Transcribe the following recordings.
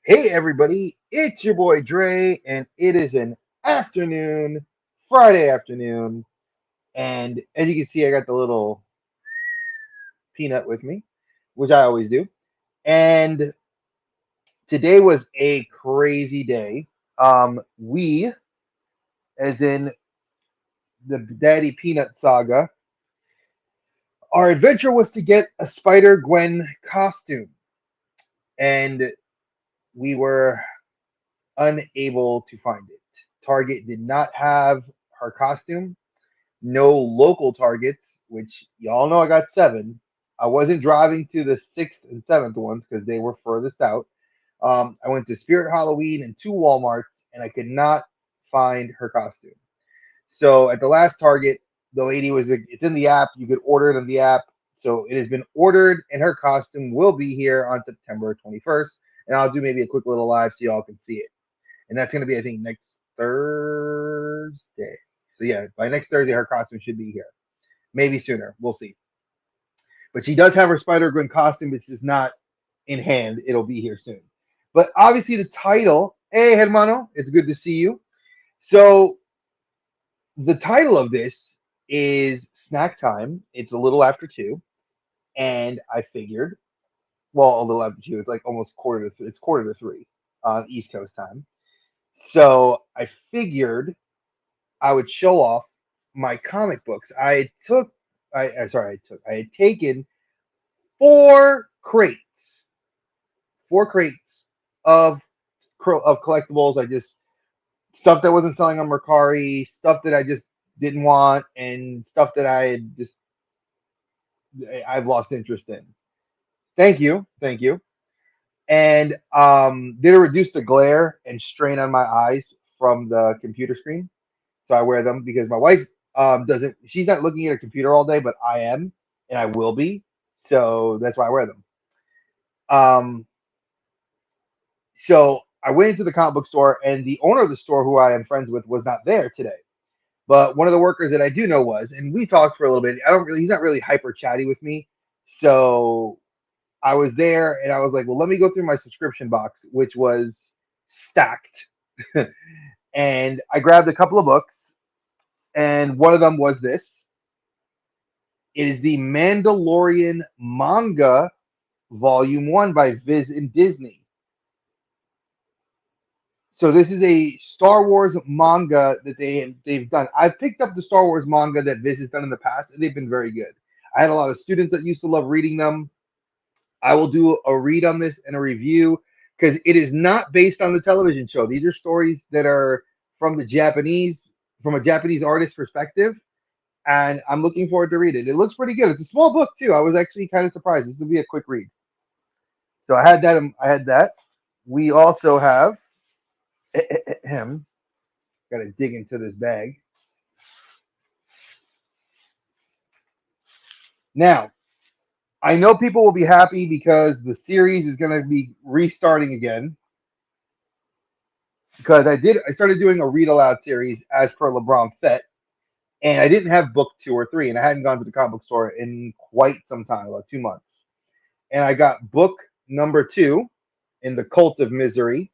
Hey everybody, it's your boy Dre, and it is an afternoon, Friday afternoon, and as you can see, I got the little peanut with me, which I always do. And today was a crazy day. We, as in the Daddy Peanut saga, our adventure was to get a Spider Gwen costume, and we were unable to find it. Target did not have her costume. No local targets, which y'all know I got seven. I wasn't driving to the sixth and seventh ones because they were furthest out. I went to Spirit Halloween and two Walmarts, and I could not find her costume. So at the last Target, the lady was like, "It's in the app. You could order it in the app." So it has been ordered, and her costume will be here on September 21st. And I'll do maybe a quick little live so y'all can see it. And that's going to be, I think, next Thursday. So yeah, by next Thursday, her costume should be here. Maybe sooner. We'll see. But she does have her Spider Gwen costume. It's just not in hand. It'll be here soon. But obviously, the title. Hey, hermano, it's good to see you. So the title of this is Snack Time. It's a little after two, and I figured, well, a little after two. It's like almost quarter to. It's quarter to three on East Coast time. So I figured I would show off my comic books. I had taken four crates of collectibles. I just stuff that wasn't selling on Mercari, stuff that I just didn't want, and stuff that I've lost interest in. Thank you, and did it reduce the glare and strain on my eyes from the computer screen? So I wear them because my wife doesn't. She's not looking at a computer all day, but I am, and I will be. So that's why I wear them. Um, so I went into the comic book store, and the owner of the store, who I am friends with, was not there today. But one of the workers that I do know was, and we talked for a little bit. I don't really. He's not really hyper chatty with me, so I was there, and I was like, well, let me go through my subscription box, which was stacked, and I grabbed a couple of books, and one of them was this. It is the Mandalorian manga, Volume One by Viz and Disney. So this is a Star Wars manga that they've done. I've picked up the Star Wars manga that Viz has done in the past, and they've been very good. I had a lot of students that used to love reading them. I will do a read on this and a review because it is not based on the television show. These are stories that are from a Japanese artist perspective, and I'm looking forward to read it. It looks pretty good. It's a small book too. I was actually kind of surprised. This will be a quick read. So I had that. I had that. We also have him. Got to dig into this bag now. I know people will be happy because the series is going to be restarting again. Because I started doing a read aloud series as per LeBron Fett, and I didn't have book two or three, and I hadn't gone to the comic book store in quite some time, about 2 months. And I got book number two in the Cult of Misery,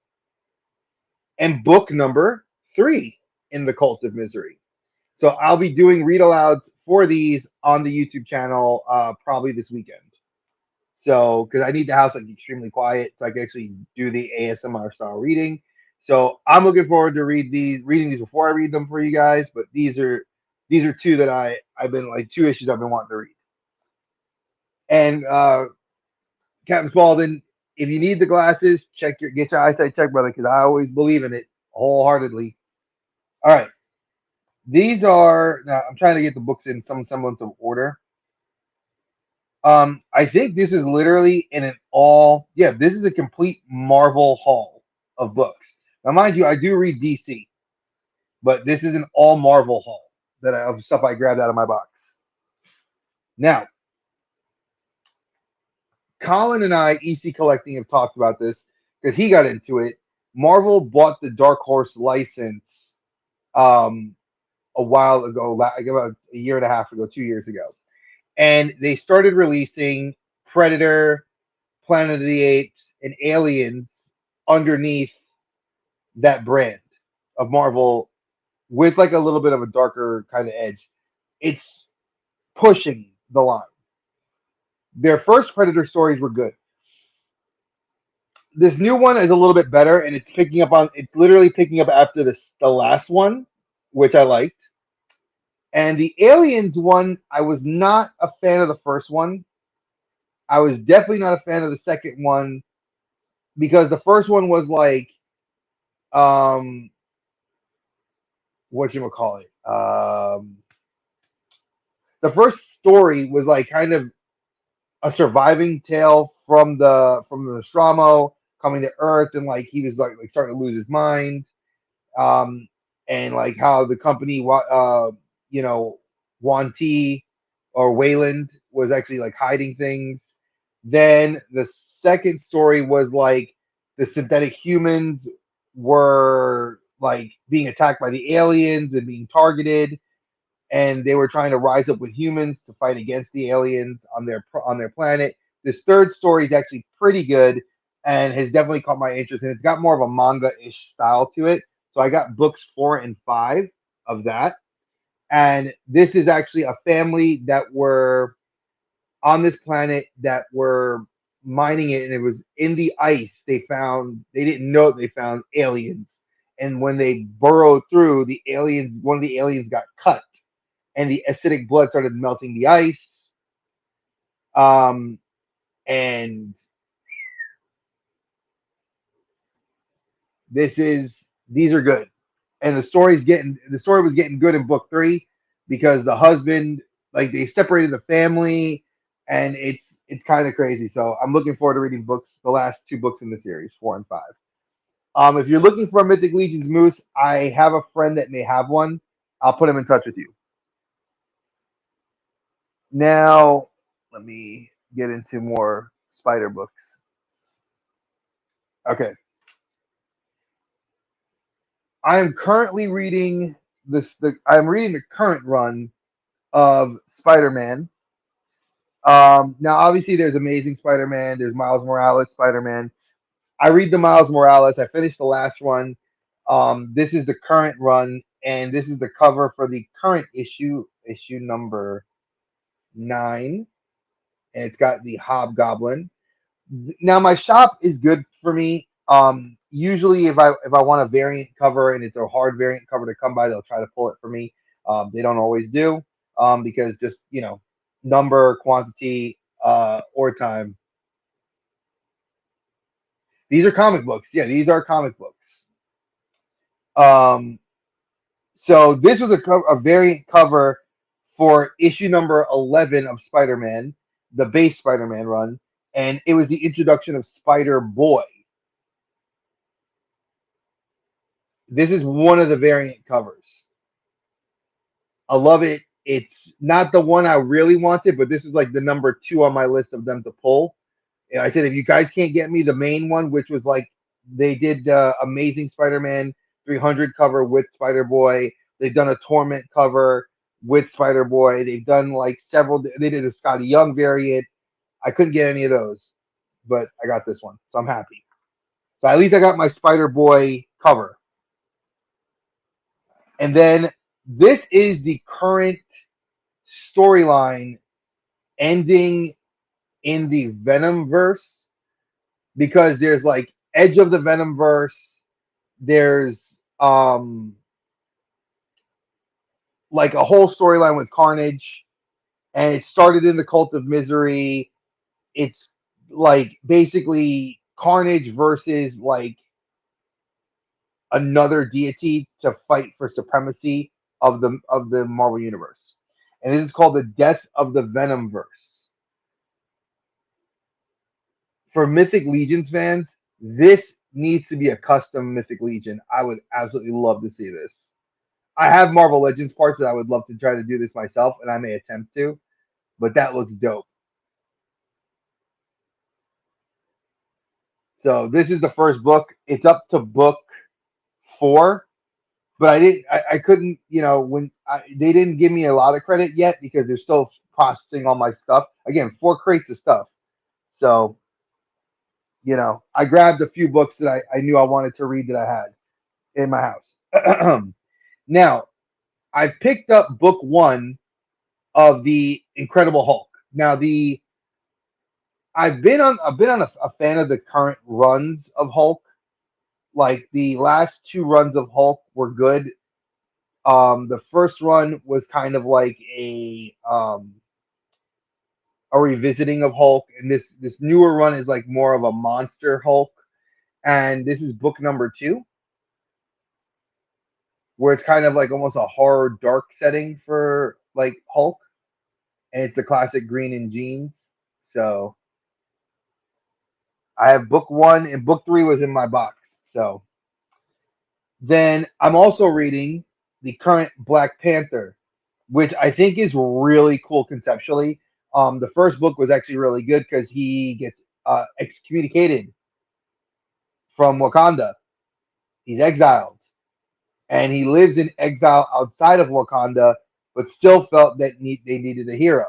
and book number three in the Cult of Misery. So I'll be doing read alouds for these on the YouTube channel probably this weekend. So because I need the house like extremely quiet, so I can actually do the ASMR style reading. So I'm looking forward to reading these before I read them for you guys. But these are two that I've been like two issues I've been wanting to read. And Captain Spaulding, if you need the glasses, get your eyesight checked, brother, because I always believe in it wholeheartedly. All right, these are now. I'm trying to get the books in some semblance of order. I think this is literally in an all. Yeah, this is a complete Marvel haul of books. Now, mind you, I do read DC, but this is an all Marvel haul of stuff I grabbed out of my box. Now, Colin and I, EC Collecting, have talked about this because he got into it. Marvel bought the Dark Horse license um, a while ago, like about a year and a half ago, 2 years ago, and they started releasing Predator, Planet of the Apes, and Aliens underneath that brand of Marvel with like a little bit of a darker kind of edge. It's pushing the line. Their first Predator stories were good. This new one is a little bit better, and it's picking up on. It's literally picking up after the last one, which I liked. And the Aliens one, I was not a fan of the first one. I was definitely not a fan of the second one because the first one was like, um, what you call it? The first story was like kind of a surviving tale from the Nostromo coming to Earth, and like he was like starting to lose his mind, um, and like how the company, you know, Wanti or Wayland was actually like hiding things. Then the second story was like the synthetic humans were like being attacked by the aliens and being targeted, and they were trying to rise up with humans to fight against the aliens on their planet. This third story is actually pretty good and has definitely caught my interest, and it's got more of a manga-ish style to it. So I got books 4 and 5 of that, and this is actually a family that were on this planet that were mining it, and it was in the ice. They didn't know they found aliens, and when they burrowed through, one of the aliens got cut, and the acidic blood started melting the ice. Um, and these are good. And the story was getting good in book 3 because the husband, like, they separated the family, and it's kind of crazy. So I'm looking forward to reading the last 2 books in the series, 4 and 5. If you're looking for a Mythic Legions moose, I have a friend that may have one. I'll put him in touch with you. Now, let me get into more spider books. Okay. I am currently reading I'm reading the current run of Spider-Man. Now, obviously, there's Amazing Spider-Man. There's Miles Morales Spider-Man. I read the Miles Morales. I finished the last one. This is the current run, and this is the cover for the current issue number 9, and it's got the Hobgoblin. Now, my shop is good for me. Usually, if I want a variant cover and it's a hard variant cover to come by, they'll try to pull it for me. They don't always do, because just number, quantity, or time. These are comic books. Yeah, these are comic books. Um, so this was a variant cover for issue number 11 of Spider-Man, the base Spider-Man run, and it was the introduction of Spider-Boy. This is one of the variant covers. I love it. It's not the one I really wanted, but this is like the number 2 on my list of them to pull. And I said, if you guys can't get me the main one, which was like they did Amazing Spider-Man 300 cover with Spider-Boy. They've done a Torment cover with Spider-Boy. They've done like several. They did a Scotty Young variant. I couldn't get any of those, but I got this one, so I'm happy. So at least I got my Spider-Boy cover. And then this is the current storyline ending in the Venom verse, because there's like Edge of the Venom verse, there's like a whole storyline with Carnage, and it started in the Cult of Misery. It's like basically Carnage versus like another deity to fight for supremacy of the Marvel universe. And this is called the Death of the Venom verse. For Mythic Legions fans, this needs to be a custom Mythic Legion. I would absolutely love to see this. I have Marvel Legends parts that I would love to try to do this myself, and I may attempt to, but that looks dope. So this is the first book. It's up to book 4, but I couldn't, they didn't give me a lot of credit yet because they're still processing all my stuff. Again, 4 crates of stuff. So I grabbed a few books that I knew I wanted to read that I had in my house. Now, I picked up book one of the Incredible Hulk. Now, the I've been on a fan of the current runs of Hulk. Like the last two runs of Hulk were good. The first run was kind of like a revisiting of Hulk, and this newer run is like more of a monster Hulk. And this is book number two, where it's kind of like almost a horror dark setting for like Hulk, and it's the classic green and jeans. So I have book one, and book three was in my box. So then I'm also reading the current Black Panther, which I think is really cool conceptually. The first book was actually really good because he gets excommunicated from Wakanda. He's exiled, and he lives in exile outside of Wakanda, but still felt that they needed a hero.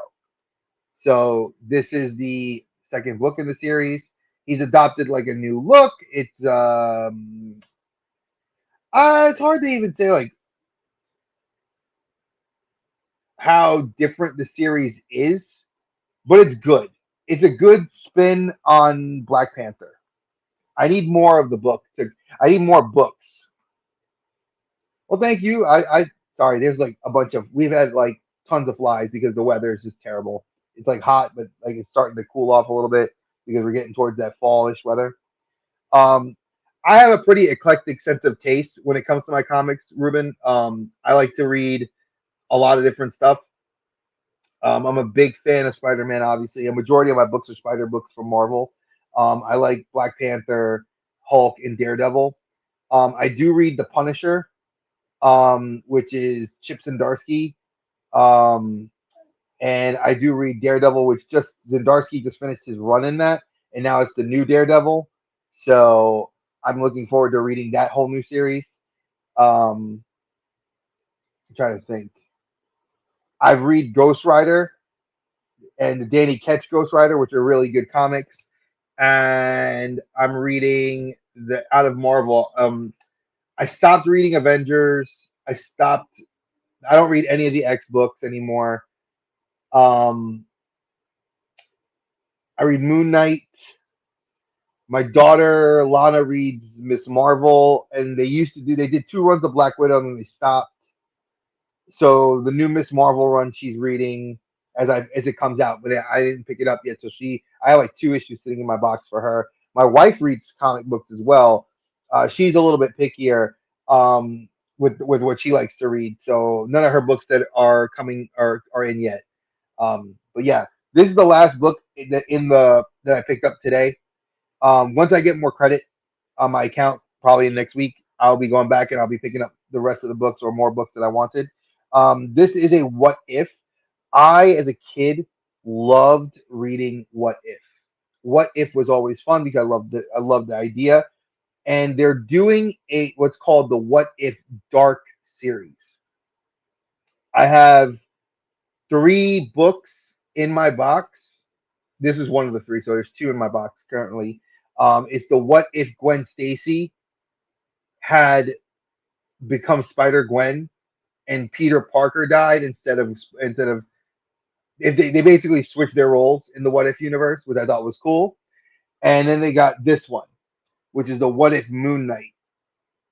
So this is the second book in the series. He's adopted like a new look. It's hard to even say like how different the series is, but it's good. It's a good spin on Black Panther. I need more of the book. I need more books. Well, thank you. I sorry. There's like a bunch of we've had like tons of flies because the weather is just terrible. It's like hot, but like it's starting to cool off a little bit because we're getting towards that fallish weather. Um, I have a pretty eclectic sense of taste when it comes to my comics, Ruben. I like to read a lot of different stuff. I'm a big fan of Spider-Man. Obviously, a majority of my books are Spider books from Marvel. I like Black Panther, Hulk, and Daredevil. I do read The Punisher, which is Chip Zdarsky. Um, and I do read Daredevil, which just Zdarsky just finished his run in that, and now it's the new Daredevil. So I'm looking forward to reading that whole new series. I'm trying to think. I've read Ghost Rider and the Danny Ketch Ghost Rider, which are really good comics. And I'm reading the out of Marvel. I stopped reading Avengers. I don't read any of the X books anymore. Um, I read Moon Knight. My daughter Lana reads Miss Marvel, and they did two runs of Black Widow, and then they stopped. So the new Miss Marvel run she's reading as it comes out, but I didn't pick it up yet. So I have like two issues sitting in my box for her. My wife reads comic books as well. She's a little bit pickier with what she likes to read. So none of her books that are coming are in yet. But yeah, this is the last book that I picked up today. Once I get more credit on my account, probably next week, I'll be going back and I'll be picking up the rest of the books or more books that I wanted. This is a what if. I, as a kid, loved reading What If. What If was always fun because I loved the idea. And they're doing what's called the What If Dark series. I have three books in my box. This is one of the three, so there's two in my box currently. It's the What If Gwen Stacy had become Spider Gwen and Peter Parker died instead of if they basically switched their roles in the What If universe, which I thought was cool. And then they got this one, which is the What If Moon Knight.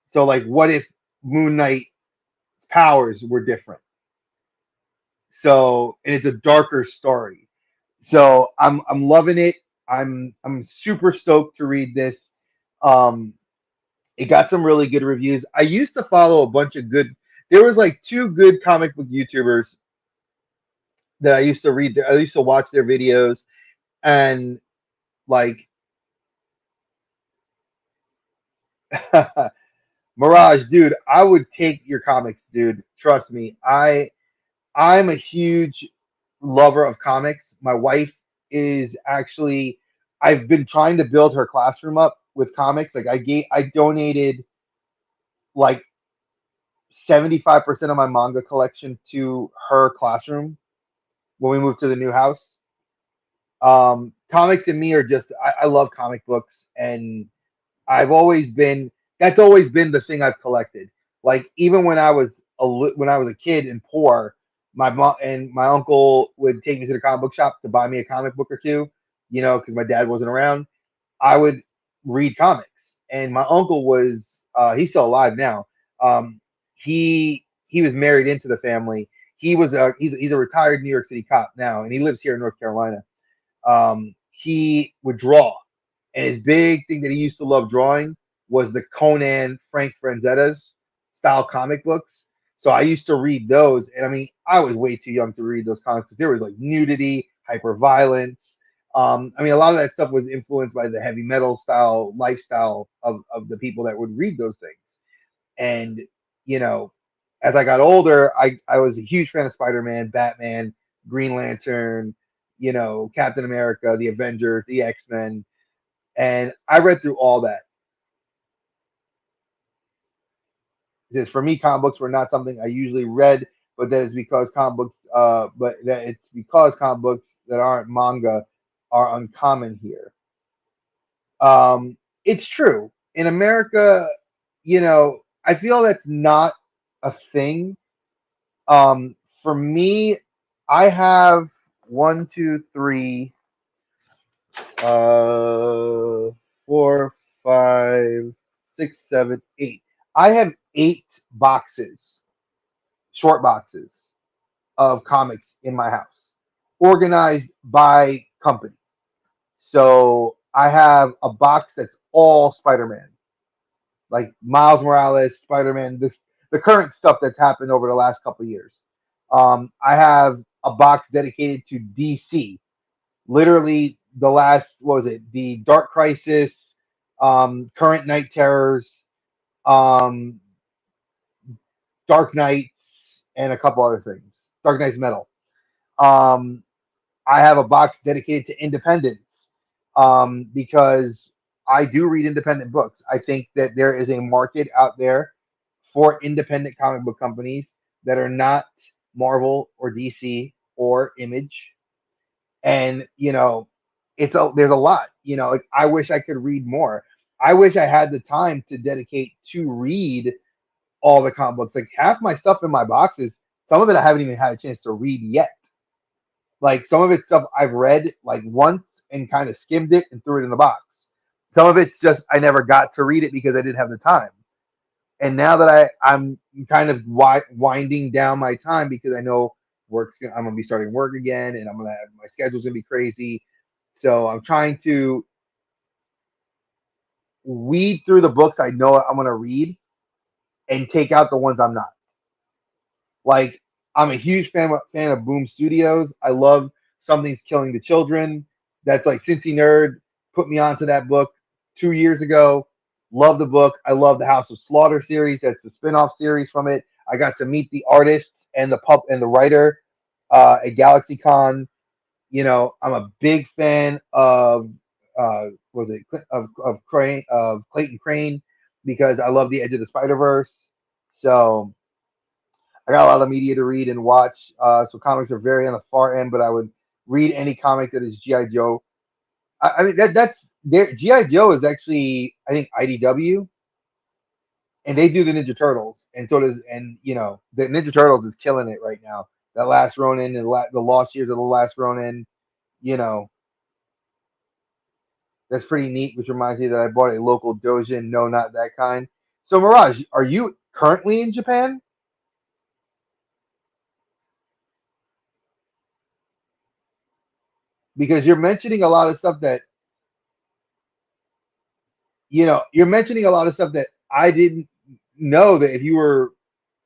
So like what if Moon Knight's powers were different? So and it's a darker story. So I'm loving it. I'm super stoked to read this. Um, it got some really good reviews. I used to follow a bunch of good. There was like two good comic book YouTubers that I used to read. I used to watch their videos, and like Mirage, dude, I would take your comics, dude. Trust me. I'm a huge lover of comics. My wife is actually I've been trying to build her classroom up with comics. Like I donated like 75% of my manga collection to her classroom when we moved to the new house. Comics and me are just I love comic books, and I've always been that's always been the thing I've collected. Like even when I was when I was a kid and poor, my mom and my uncle would take me to the comic book shop to buy me a comic book or two, because my dad wasn't around. I would read comics, and my uncle was he's still alive now. He was married into the family. He's a retired New York City cop now, and he lives here in North Carolina. He would draw, and his big thing that he used to love drawing was the Conan Frank Franzetta's style comic books. So I used to read those, and I mean, I was way too young to read those comics because there was like nudity, hyper violence. I mean, a lot of that stuff was influenced by the heavy metal style lifestyle of the people that would read those things. And you know, as I got older, I was a huge fan of Spider Man, Batman, Green Lantern, Captain America, the Avengers, the X Men, and I read through all that. Because for me, comic books were not something I usually read, but that is because it's because comic books that aren't manga are uncommon here. It's true in America. I feel that's not a thing. For me, I have one, two, three, uh, four, five, six, seven, eight. I have 8 boxes, short boxes of comics in my house, organized by company. So I have a box that's all Spider-Man, like Miles Morales, Spider-Man, the current stuff that's happened over the last couple of years. I have a box dedicated to DC, literally the last, what was it, the Dark Crisis, current Night Terrors, um, Dark Knights, and a couple other things. Dark Knights Metal. Um, I have a box dedicated to independence, because I do read independent books. I think that there is a market out there for independent comic book companies that are not Marvel or DC or Image. And there's a lot. Like I wish I could read more. I wish I had the time to dedicate to read all the comic books. Like half my stuff in my boxes, some of it I haven't even had a chance to read yet. Like some of it's stuff I've read like once and kind of skimmed it and threw it in the box. Some of it's just I never got to read it because I didn't have the time. And now that I'm kind of winding down my time because I know I'm gonna be starting work again, and my schedule's gonna be crazy. So I'm trying to weed through the books I know I'm gonna read and take out the ones I'm not. Like I'm a huge fan of Boom Studios. I love Something's Killing the Children. That's like Cincy Nerd put me onto that book 2 years ago. Love the book. I love the House of Slaughter series. That's the spin-off series from it. I got to meet the artists and the writer at GalaxyCon. I'm a big fan of was it of Clayton Crane because I love the Edge of the Spider-Verse. So I got a lot of media to read and watch. So comics are very on the far end, but I would read any comic that is GI Joe. I mean that's their GI Joe is actually I think IDW, and they do the Ninja Turtles, and so does the Ninja Turtles is killing it right now. That last Ronin and the Lost Years of the Last Ronin, you know, that's pretty neat. Which reminds me that I bought a local Dojin. No, not that kind. So Mirage, are you currently in Japan? Because you're mentioning a lot of stuff that you're mentioning a lot of stuff that I didn't know that if you were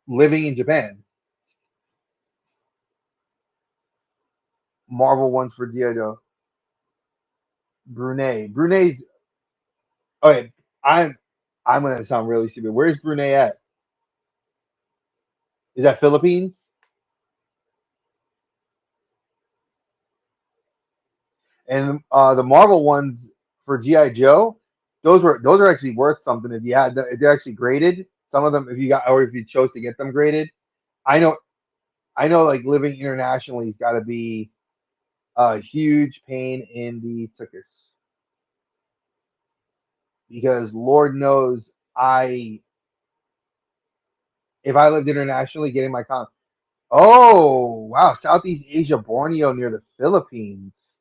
living in Japan. Marvel ones for Diodo. Brunei's okay. I'm gonna sound really stupid. Where's Brunei at? Is that Philippines? And the Marvel ones for GI Joe, those are actually worth something if they're actually graded. Some of them, if you chose to get them graded. I know I know like living internationally has got to be a huge pain in the tuchus because Lord knows if I lived internationally, getting my oh wow, Southeast Asia, Borneo near the Philippines.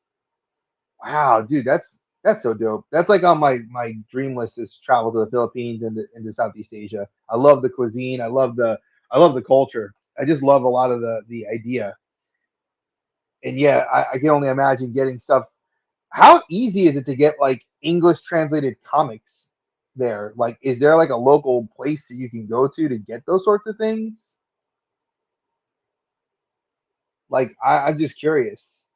Wow, dude, that's so dope. That's like on my dream list is travel to the Philippines and into Southeast Asia. I love the cuisine. I love the culture. I just love a lot of the idea. And yeah, I can only imagine getting stuff. How easy is it to get like English translated comics there? Like, is there like a local place that you can go to get those sorts of things? Like, I'm just curious.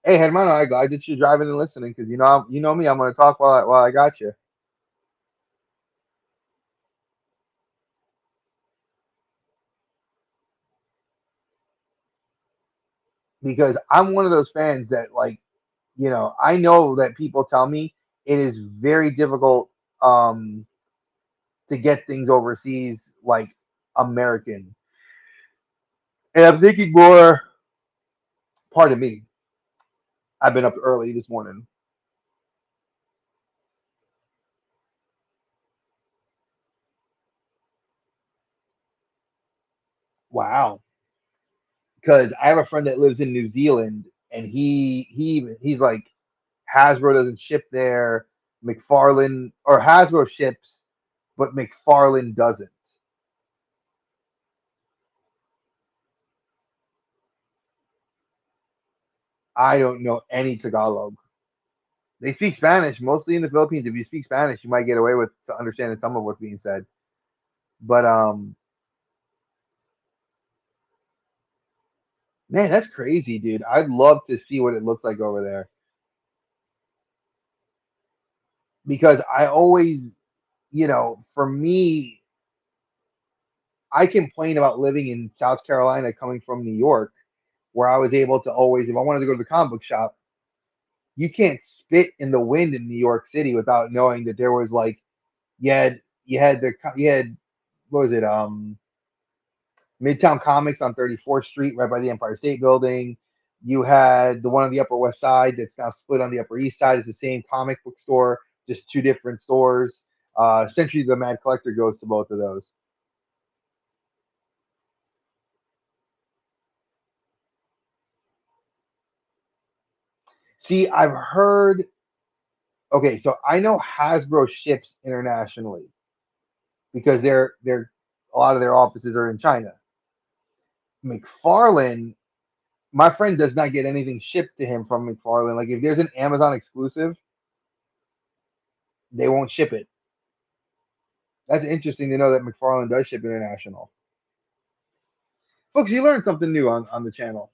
Hey, hermano, I glad that you're driving and listening because you know me. I'm going to talk while I got you. Because I'm one of those fans that like, I know that people tell me it is very difficult um to get things overseas like American. And I'm thinking more, pardon me, I've been up early this morning. Wow. Because I have a friend that lives in New Zealand and he's like Hasbro doesn't ship there, McFarlane or Hasbro ships, but McFarlane doesn't. I don't know any Tagalog. They speak Spanish mostly in the Philippines. If you speak Spanish, you might get away with understanding some of what's being said. But man, that's crazy, dude. I'd love to see what it looks like over there because I always, for me, I complain about living in South Carolina, coming from New York, where I was able to always, if I wanted to go to the comic book shop, you can't spit in the wind in New York City without knowing that there was like you had what was it Midtown Comics on 34th Street, right by the Empire State Building. You had the one on the Upper West Side that's now split on the Upper East Side. It's the same comic book store, just two different stores. Century the Mad Collector goes to both of those. See, I've heard. Okay, so I know Hasbro ships internationally because they're a lot of their offices are in China. McFarlane, my friend does not get anything shipped to him from McFarlane. Like if there's an Amazon exclusive, they won't ship it. That's interesting to know that McFarlane does ship international. Folks, you learned something new on the channel.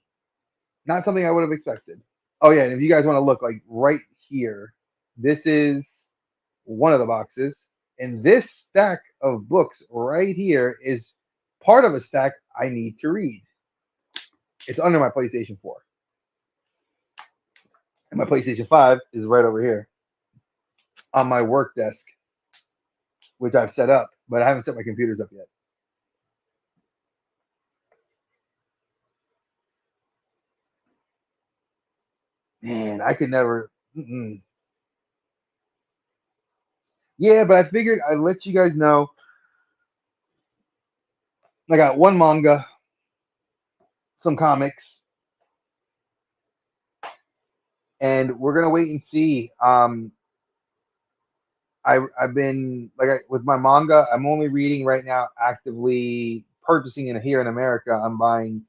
Not something I would have expected. Oh yeah, and if you guys want to look like right here, this is one of the boxes. And this stack of books right here is part of a stack I need to read. It's under my PlayStation 4. And my PlayStation 5 is right over here on my work desk, which I've set up, but I haven't set my computers up yet. Man, I could never. Mm-mm. Yeah, but I figured I'd let you guys know. I got one manga, some comics, and we're gonna wait and see. I've been with my manga. I'm only reading right now, actively purchasing it here in America. I'm buying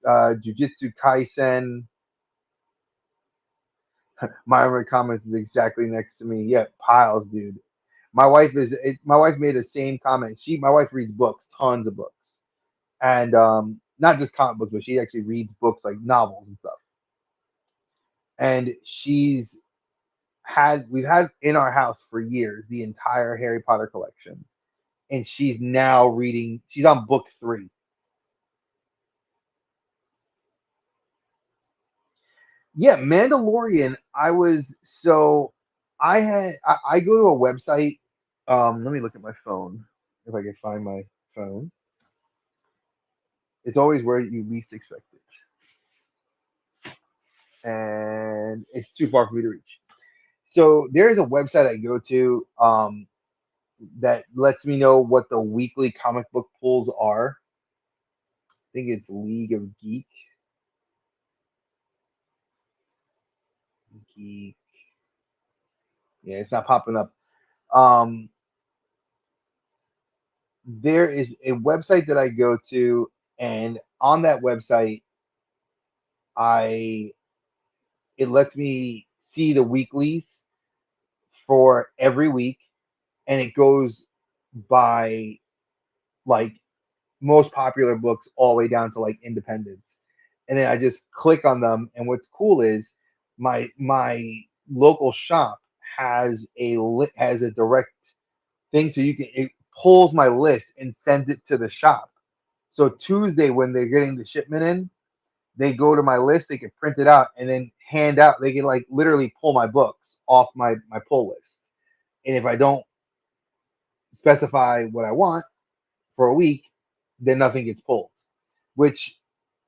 Jujutsu Kaisen. My comments is exactly next to me. Yeah, piles, dude. My wife made the same comment. My wife reads books, tons of books, and not just comic books, but she actually reads books like novels and stuff. And we've had in our house for years the entire Harry Potter collection, and she's now reading. She's on book three. Yeah, Mandalorian. I go to a website. Let me look at my phone if I can find my phone. It's always where you least expect it, and it's too far for me to reach. So there's a website I go to that lets me know what the weekly comic book pulls are. I think it's League of Geek. Yeah, it's not popping up. Um, there is a website that I go to, and on that website, I it lets me see the weeklies for every week, and it goes by like most popular books all the way down to like independents. And then I just click on them. And what's cool is my local shop has a direct thing, so it pulls my list and sends it to the shop. So Tuesday when they're getting the shipment in, they go to my list, they can print it out and then hand out. They can like literally pull my books off my pull list. And if I don't specify what I want for a week, then nothing gets pulled. Which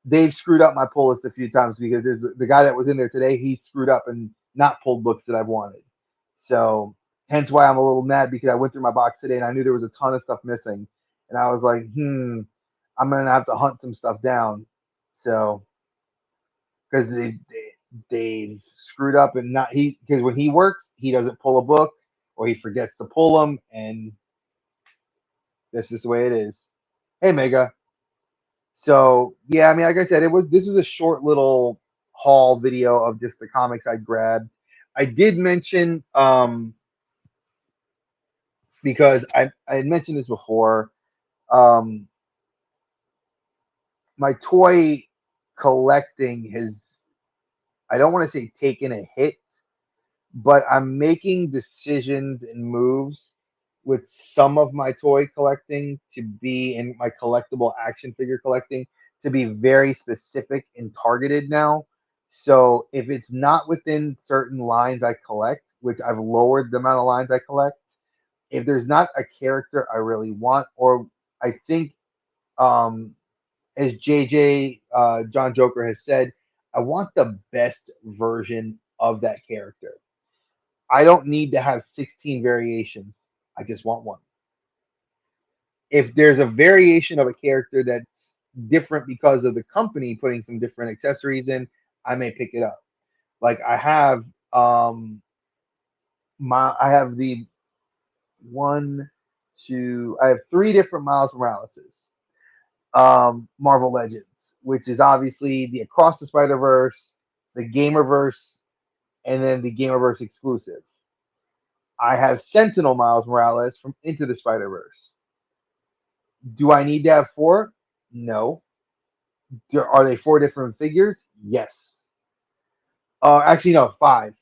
they've screwed up my pull list a few times because there's the guy that was in there today. He screwed up and not pulled books that I've wanted. So hence why I'm a little mad, because I went through my box today and I knew there was a ton of stuff missing, and I was like, I'm gonna have to hunt some stuff down. So because they've screwed up and not he because when he works he doesn't pull a book or he forgets to pull them, and that's just the way it is. Hey, Mega. So yeah, I mean, like I said, this was a short little haul video of just the comics I grabbed. I did mention because I had mentioned this before. Um, my toy collecting has, I don't want to say taken a hit, but I'm making decisions and moves with some of my toy collecting to be in my collectible action figure collecting to be very specific and targeted now. So if it's not within certain lines I collect, which I've lowered the amount of lines I collect, if there's not a character I really want, or I think um, as JJ John Joker has said, I want the best version of that character. I don't need to have 16 variations. I just want one. If there's a variation of a character that's different because of the company putting some different accessories in, I may pick it up. Like I have the one, two, I have three different Miles Moraleses. Marvel Legends, which is obviously the Across the Spider Verse, the Gamerverse, and then the Gamerverse exclusive. I have Sentinel Miles Morales from Into the Spider Verse. Do I need to have four? No. Are they four different figures? Yes. Actually, no, five,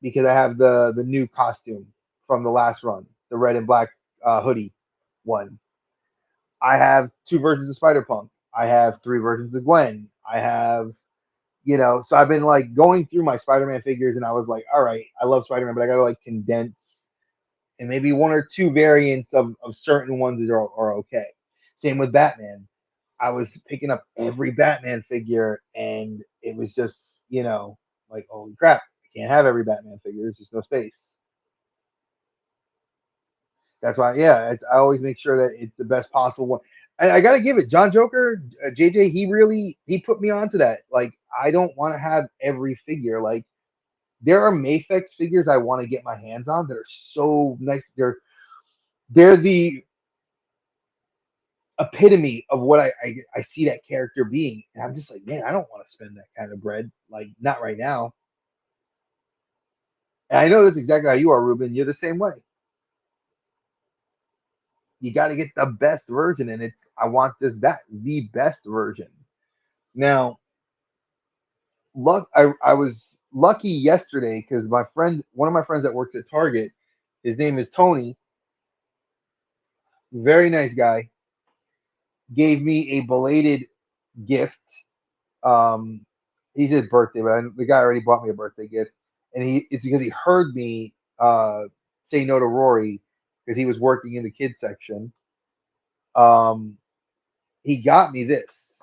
because I have the new costume from the last run, the red and black hoodie one. I have two versions of Spider Punk. I have three versions of Gwen. I have, so I've been like going through my Spider-Man figures, and I was like, all right, I love Spider-Man, but I gotta like condense, and maybe one or two variants of certain ones are okay. Same with Batman. I was picking up every Batman figure, and it was just, like, holy crap, I can't have every Batman figure. There's just no space. That's why, yeah, I always make sure that it's the best possible one. And I gotta give it, John Joker, JJ, he put me onto that. Like, I don't want to have every figure. Like, there are Mafex figures I want to get my hands on that are so nice. They're the epitome of what I see that character being. And I'm just like, man, I don't want to spend that kind of bread. Like, not right now. And I know that's exactly how you are, Ruben. You're the same way. You got to get the best version, and I want the best version. Now, I was lucky yesterday because one of my friends that works at Target, his name is Tony, very nice guy, gave me a belated gift. Um, he said birthday, but the guy already bought me a birthday gift, and it's because he heard me say no to Rory because he was working in the kids section. Um, he got me this.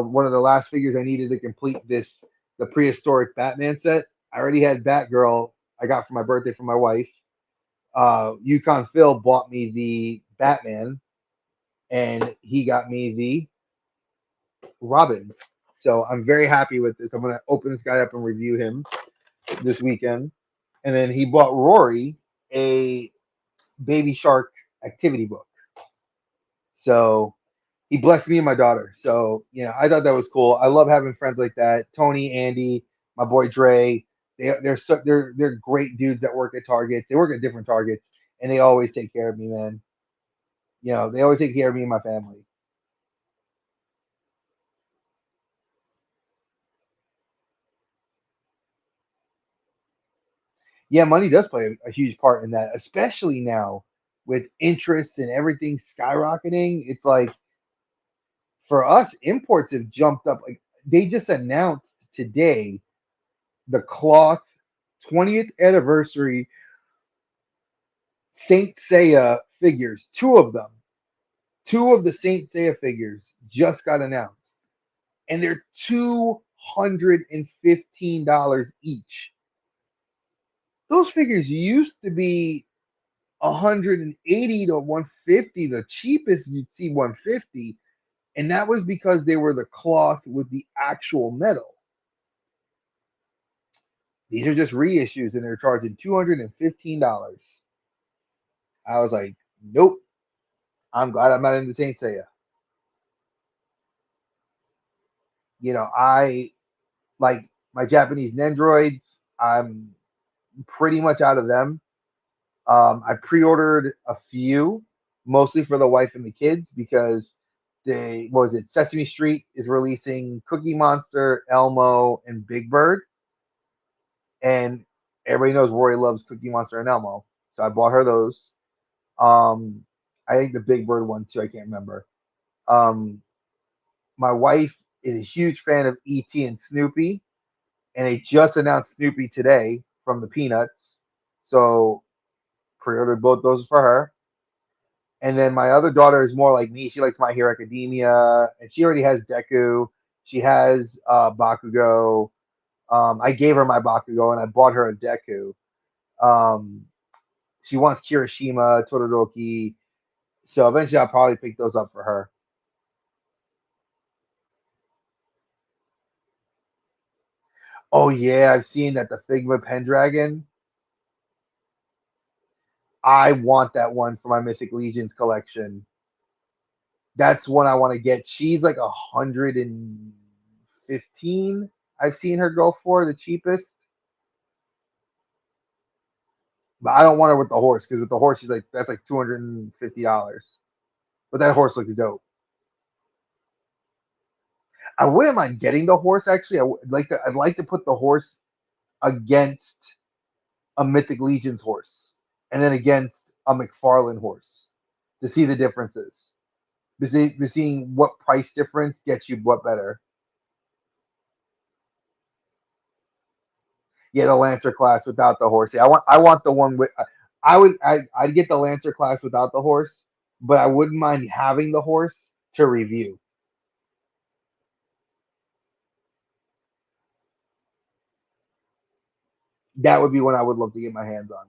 one of the last figures I needed to complete the prehistoric Batman set. I already had Batgirl I got for my birthday from my wife. Yukon Phil bought me the Batman, and he got me the Robin. So I'm very happy with this. I'm gonna open this guy up and review him this weekend. And then he bought Rory a Baby Shark activity book. So he blessed me and my daughter. So I thought that was cool. I love having friends like that. Tony, Andy, my boy Dre. They're great dudes that work at Targets. They work at different Targets, and they always take care of me, man. They always take care of me and my family. Yeah, money does play a huge part in that, especially now with interest and everything skyrocketing. It's like for us, imports have jumped up. Like they just announced today the cloth 20th anniversary Saint Seiya figures, two of them. Two of the Saint Seiya figures just got announced, and they're $215 each. Those figures used to be 180 to 150. The cheapest you'd see 150, and that was because they were the cloth with the actual metal. These are just reissues, and they're charging $215. I was like, nope. I'm glad I'm not in the Saint Seiya. I like my Japanese Nendroids. I'm pretty much out of them. I pre-ordered a few, mostly for the wife and the kids, because what was it? Sesame Street is releasing Cookie Monster, Elmo, and Big Bird, and everybody knows Rory loves Cookie Monster and Elmo, so I bought her those. Um, I think the Big Bird one too. I can't remember. Um, my wife is a huge fan of ET and Snoopy, and they just announced Snoopy today from the Peanuts, so pre-ordered both those for her. And then my other daughter is more like me. She likes My Hero Academia, and she already has Deku. She has Bakugo. I gave her my Bakugo, and I bought her a Deku. Um, she wants Kirishima, Todoroki. So eventually, I'll probably pick those up for her. Oh yeah, I've seen that the Figma Pendragon. I want that one for my Mythic Legions collection. That's one I want to get. She's like 115. I've seen her go for the cheapest, but I don't want her with the horse because with the horse she's like that's like $250. But that horse looks dope. I wouldn't mind getting the horse actually. I'd like to put the horse against a Mythic Legions horse, and then against a McFarlane horse to see the differences. Seeing what price difference gets you what better. Yeah, the Lancer class without the horse. Yeah, I want the one with. I'd get the Lancer class without the horse, but I wouldn't mind having the horse to review. That would be one I would love to get my hands on.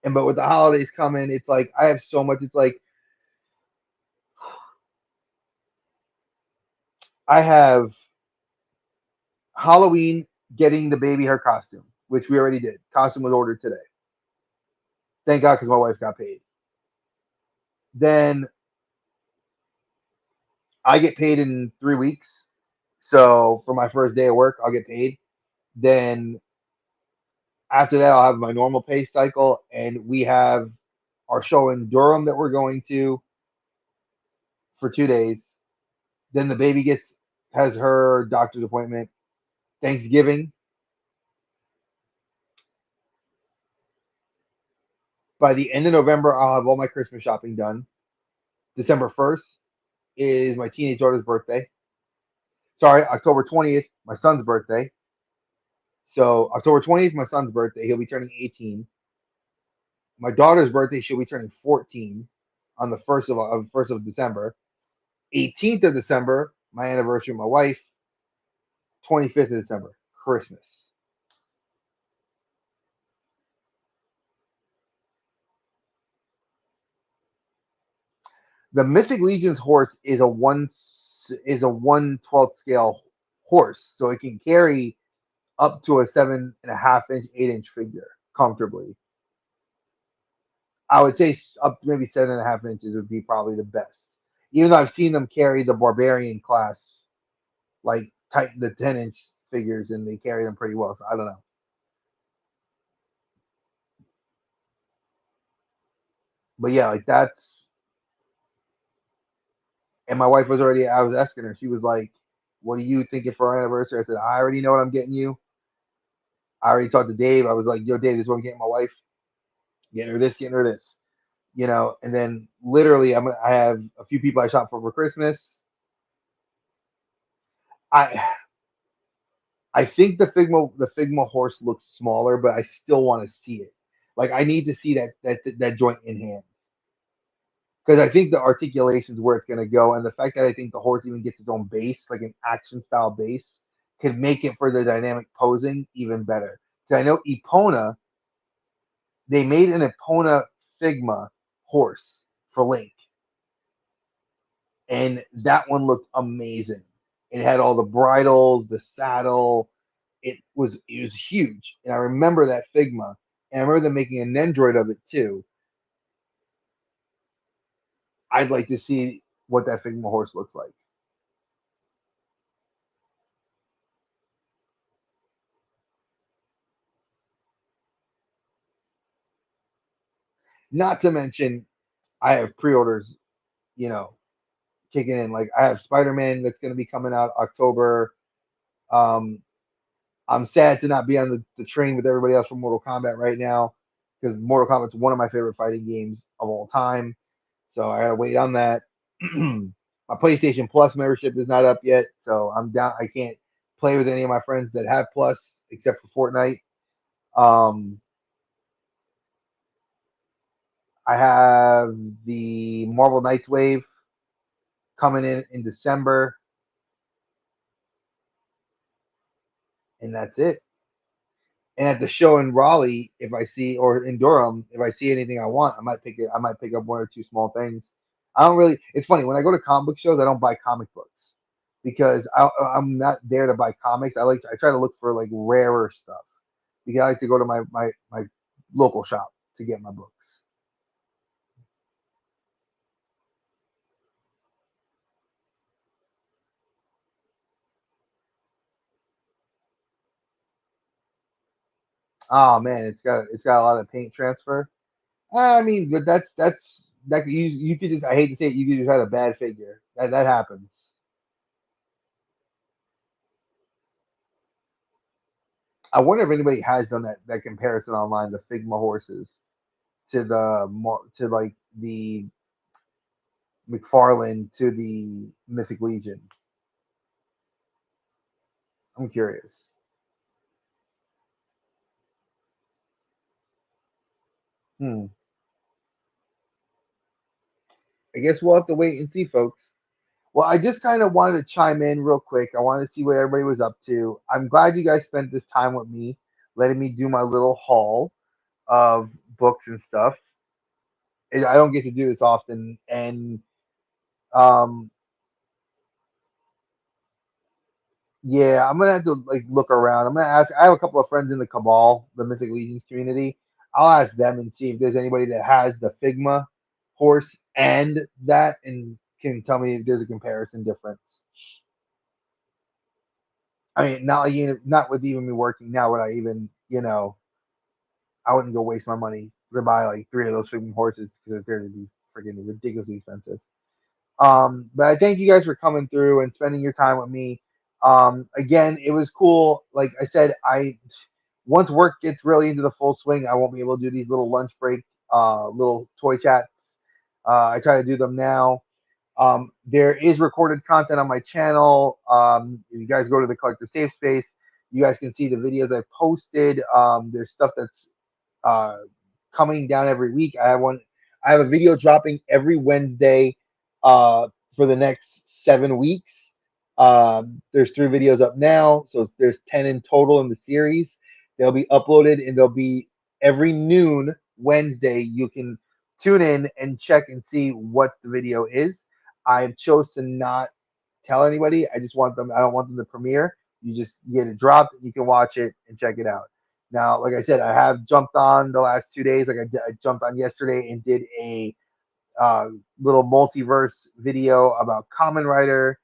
And but with the holidays coming, it's like I have so much. It's like I have Halloween getting the baby her costume, which we already did. Costume was ordered today. Thank God, because my wife got paid. Then I get paid in 3 weeks. So for my first day of work, I'll get paid. Then after that, I'll have my normal pay cycle, and we have our show in Durham that we're going to for 2 days. Then the baby has her doctor's appointment. Thanksgiving. By the end of November, I'll have all my Christmas shopping done. December 1st is my teenage daughter's birthday. Sorry, October 20th, my son's birthday. So October 20th, my son's birthday. He'll be turning 18. My daughter's birthday, she'll be turning 14. on the first of December. 18th of December, my anniversary with my wife. 25th of December, Christmas. The Mythic Legion's horse is a 1/12 scale horse, so it can carry up to a 7.5 inch, 8 inch figure comfortably. I would say up to maybe 7.5 inches would be probably the best. Even though I've seen them carry the barbarian class, like Titan, the 10 inch figures, and they carry them pretty well. So I don't know. But yeah, like that's. And my wife was already. I was asking her. She was like, "What are you thinking for our anniversary?" I said, "I already know what I'm getting you. I already talked to Dave. I was like, yo, Dave, this is what I'm getting my wife. Getting her this, getting her this. And then literally I have a few people I shop for Christmas. I I think the Figma horse looks smaller, but I still want to see it. Like I need to see that joint in hand. Because I think the articulation is where it's gonna go, and the fact that I think the horse even gets its own base, like an action style base, can make it for the dynamic posing even better. Because I know Epona, they made an Epona Figma horse for Link, and that one looked amazing. It had all the bridles, the saddle. It was huge, and I remember that Figma, and I remember them making an Nendroid of it too. I'd like to see what that Figma horse looks like. Not to mention, I have pre-orders, you know, kicking in. Like I have Spider-Man that's going to be coming out October. Um, I'm sad to not be on the train with everybody else from Mortal Kombat right now because Mortal Kombat's one of my favorite fighting games of all time. So I gotta wait on that. My PlayStation Plus membership is not up yet, so I'm down. I can't play with any of my friends that have Plus except for Fortnite. Um, I have the Marvel Knights Wave coming in December, and that's it. And at the show in Raleigh, if I see or in Durham, if I see anything I want, I might pick it. I might pick up one or two small things. I don't really. It's funny when I go to comic book shows, I don't buy comic books because I'm not there to buy comics. I try to look for like rarer stuff because I like to go to my local shop to get my books. Oh man, it's got a lot of paint transfer. I mean, but that you could just I hate to say it, you could just have a bad figure. That happens. I wonder if anybody has done that comparison online, the Figma horses to like the McFarlane to the Mythic Legion. I'm curious. Hmm. I guess we'll have to wait and see, folks. Well, I just kind of wanted to chime in real quick. I wanted to see what everybody was up to. I'm glad you guys spent this time with me, letting me do my little haul of books and stuff. I don't get to do this often, and um, yeah, I'm gonna have to like look around. I'm gonna ask. I have a couple of friends in the Cabal, the Mythic Legions community. I'll ask them and see if there's anybody that has the Figma horse and that, and can tell me if there's a comparison difference. I mean, not with even me working now, would I even, I wouldn't go waste my money to buy like three of those Figma horses because they're to be freaking ridiculously expensive. But I thank you guys for coming through and spending your time with me. Again, it was cool. Like I said, I once work gets really into the full swing, I won't be able to do these little lunch break, little toy chats. I try to do them now. There is recorded content on my channel. If you guys go to the Collector Safe Space, you guys can see the videos I posted. There's stuff that's uh, coming down every week. I have a video dropping every Wednesday for the next 7 weeks. There's 3 videos up now, so there's 10 in total in the series. They'll be uploaded and they'll be every noon Wednesday. You can tune in and check and see what the video is. I chose to not tell anybody. I just want them. I don't want them to premiere. You just get it dropped. You can watch it and check it out. Now, like I said, I have jumped on the last 2 days. Like I jumped on yesterday and did a little multiverse video about Kamen Rider.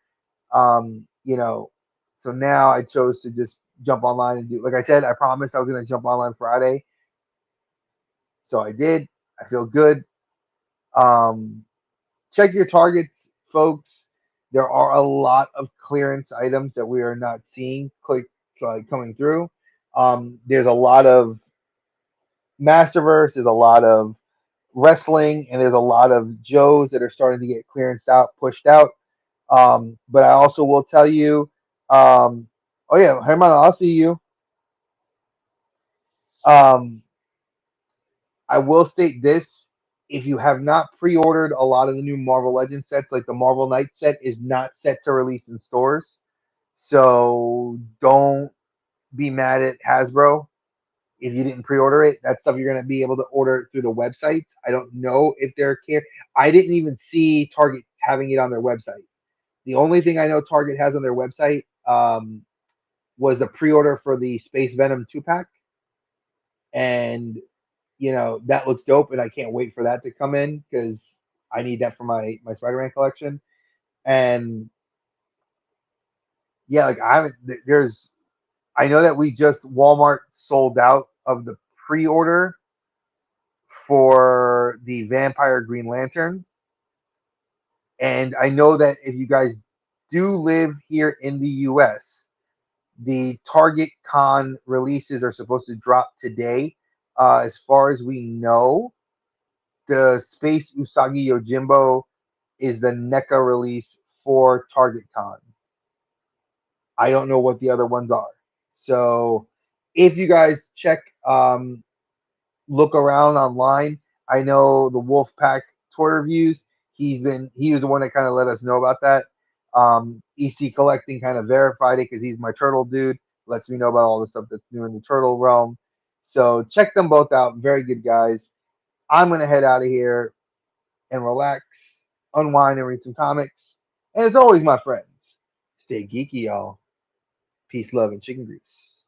So now I chose to just jump online and do. Like I said, I promised I was going to jump online Friday, so I did. I feel good. Um, Check your targets, folks. There are a lot of clearance items that we are not seeing coming through. There's a lot of Masterverse, there's a lot of wrestling, and there's a lot of Joes that are starting to get clearanced out, pushed out. But I also will tell you, oh yeah, Herman, I'll see you. Um, I will state this. If you have not pre-ordered a lot of the new Marvel Legends sets, like the Marvel Knight set is not set to release in stores. So don't be mad at Hasbro if you didn't pre-order it. That's stuff you're going to be able to order through the website. I don't know if they're care. I didn't even see Target having it on their website. The only thing I know Target has on their website was the pre-order for the Space Venom 2-pack. And that looks dope, and I can't wait for that to come in because I need that for my Spider-Man collection. And yeah, like I know that we just Walmart sold out of the pre-order for the Vampire Green Lantern, and I know that if you guys do live here in the U.S., the Target Con releases are supposed to drop today. As far as we know, the Space Usagi Yojimbo is the NECA release for Target Con. I don't know what the other ones are. So if you guys check, look around online, I know the Wolfpack toy reviews. He was the one that kind of let us know about that. EC Collecting kind of verified it because he's my turtle dude. Lets me know about all the stuff that's new in the turtle realm. So check them both out. Very good guys. I'm gonna head out of here and relax, unwind, and read some comics. And as always, my friends, stay geeky, y'all. Peace, love, and chicken grease.